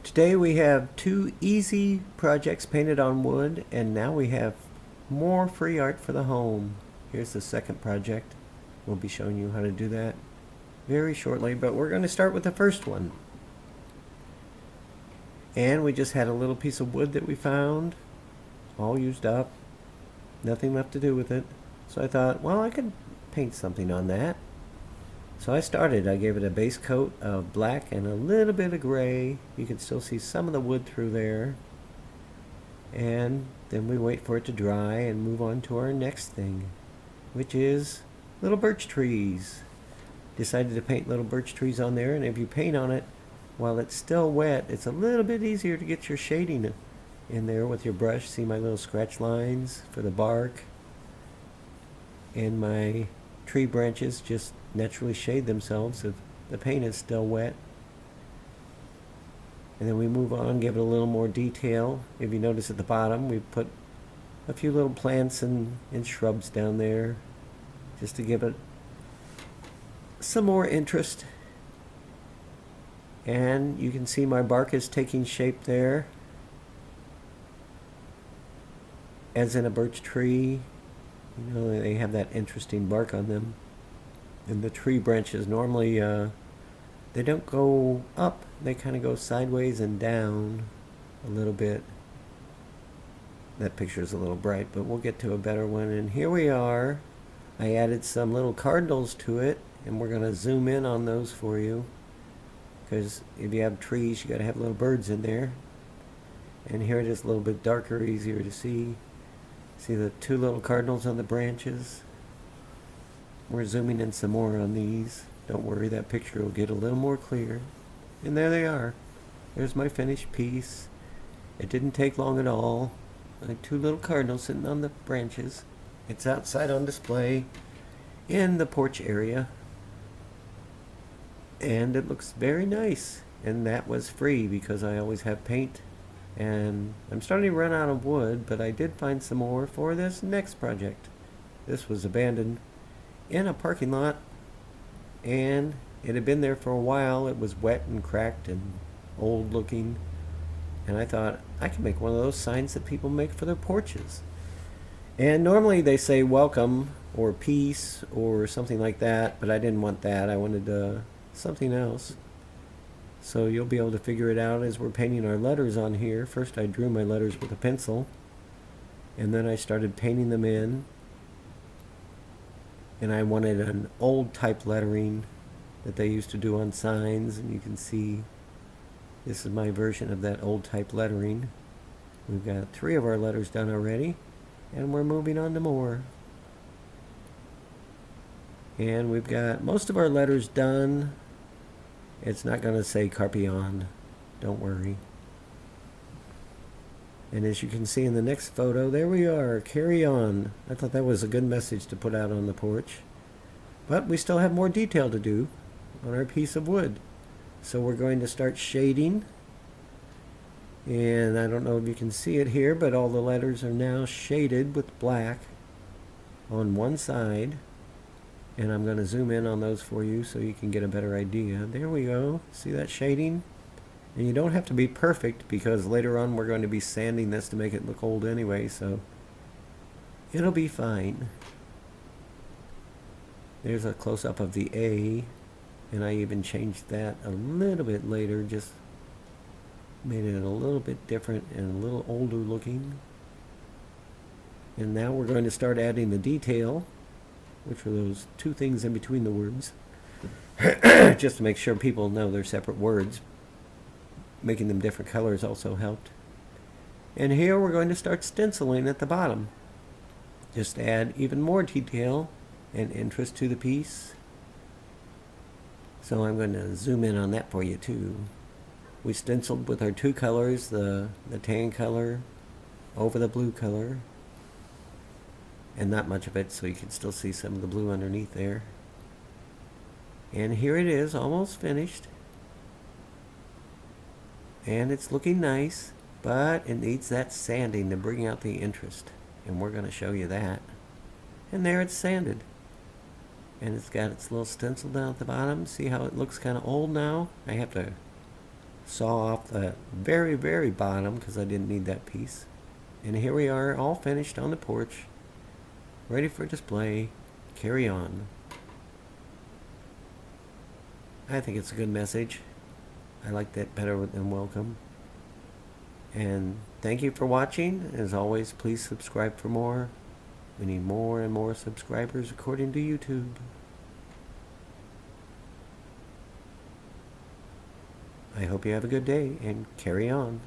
Today we have two easy projects painted on wood, and now we have more free art for the home. Here's the second project. We'll be showing you how to do that very shortly, but we're going to start with the first one. And we just had a little piece of wood that we found, all used up, nothing left to do with it. So I thought, well, I could paint something on that. So I gave it a base coat of black and a little bit of gray. You can still see some of the wood through there. And then we wait for it to dry and move on to our next thing, which is little birch trees. Decided to paint little birch trees on there, and if you paint on it while it's still wet, it's a little bit easier to get your shading in there with your brush. See my little scratch lines for the bark, and my tree branches just naturally shade themselves if the paint is still wet. And then we move on, give it a little more detail. If you notice at the bottom, we put a few little plants and shrubs down there just to give it some more interest. And you can see my bark is taking shape there, as in a birch tree. You know, they have that interesting bark on them. And the tree branches normally, they don't go up, they kind of go sideways and down a little bit. That picture is a little bright, but we'll get to a better one. And here we are. I added some little cardinals to it, and we're going to zoom in on those for you, because if you have trees, you got to have little birds in there. And here it is a little bit darker, easier to see. See the two little cardinals on the branches? We're zooming in some more on these. Don't worry, that picture will get a little more clear. And there they are. There's my finished piece. It didn't take long at all. Like two little cardinals sitting on the branches. It's outside on display in the porch area. And it looks very nice. And that was free because I always have paint. And I'm starting to run out of wood, but I did find some more for this next project. This was abandoned in a parking lot, and it had been there for a while. It was wet and cracked and old looking, and I thought I could make one of those signs that people make for their porches. And normally they say welcome or peace or something like that, but I didn't want that. I wanted something else. So you'll be able to figure it out as we're painting our letters on here. First I drew my letters with a pencil, and then I started painting them in. And I wanted an old type lettering that they used to do on signs, and you can see this is my version of that old type lettering. We've got 3 of our letters done already, and we're moving on to more. And we've got most of our letters done. It's not going to say Carpion, don't worry. And as you can see in the next photo, there we are, carry on. I thought that was a good message to put out on the porch. But we still have more detail to do on our piece of wood. So we're going to start shading. And I don't know if you can see it here, but all the letters are now shaded with black on one side. And I'm going to zoom in on those for you so you can get a better idea. There we go. See that shading? And you don't have to be perfect, because later on we're going to be sanding this to make it look old anyway, so it'll be fine. There's a close-up of the A, and I even changed that a little bit later, just made it a little bit different and a little older looking. And now we're going to start adding the detail, which are those 2 things in between the words, just to make sure people know they're separate words. Making them different colors also helped. And here we're going to start stenciling at the bottom. Just add even more detail and interest to the piece. So I'm going to zoom in on that for you too. We stenciled with our 2 colors, the tan color over the blue color. And not much of it, so you can still see some of the blue underneath there. And here it is, almost finished. And it's looking nice, but it needs that sanding to bring out the interest. And we're going to show you that. And there it's sanded. And it's got its little stencil down at the bottom. See how it looks kind of old now? I have to saw off the very, very bottom because I didn't need that piece. And here we are, all finished on the porch, ready for display. Carry on. I think it's a good message. I like that better than welcome. And thank you for watching. As always, please subscribe for more. We need more and more subscribers according to YouTube. I hope you have a good day and carry on.